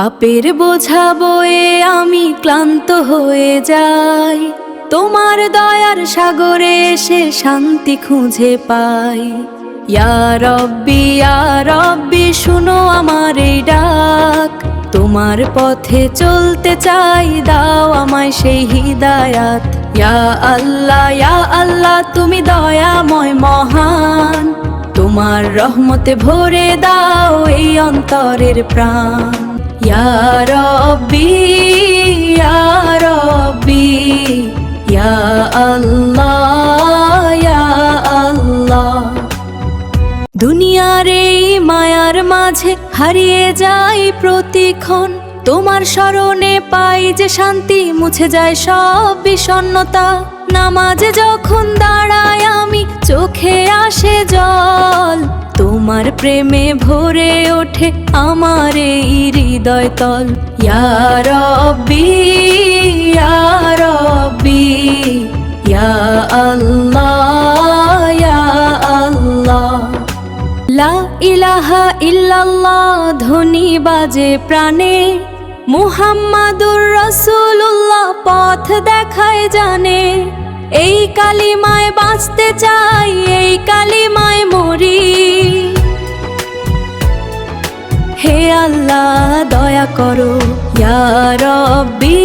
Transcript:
পাপের বোঝা বয়ে আমি ক্লান্ত হয়ে যাই, তোমার দয়ার সাগরে এসে শান্তি খুঁজে পাই। ইয়া রব্বি শুনো আমার এই ডাক, তোমার পথে চলতে চাই, দাও আমায় সেই হিদায়াত। ইয়া আল্লাহ তুমি দয়াময় মহান, তোমার রহমতে ভরে দাও এই অন্তরের প্রাণ। ইয়া রব্বি ইয়া আল্লাহ। দুনিয়ার এই মায়ার মাঝে হারিয়ে যাই প্রতিক্ষণ, তোমার স্মরণে পাই যে শান্তি, মুছে যায় সব বিষণ্ণতা। নামাজে যখন দাঁড়াই আমি চোখে আসে জল, তোমার প্রেমে ভরে ওঠে আমার এই হৃদয় তল। ইয়া রব্বি ইয়া আল্লাহ। লা ইলাহা ইল্লাল্লাহ ধ্বনি বাজে প্রাণে, মুহাম্মাদুর রাসূলুল্লাহ পথ দেখায় জানে। এই কালিমায় বাঁচতে চাই, এই কালিমায় মরি। হে আল্লাহ দয়া করো, ইয়া রব্বি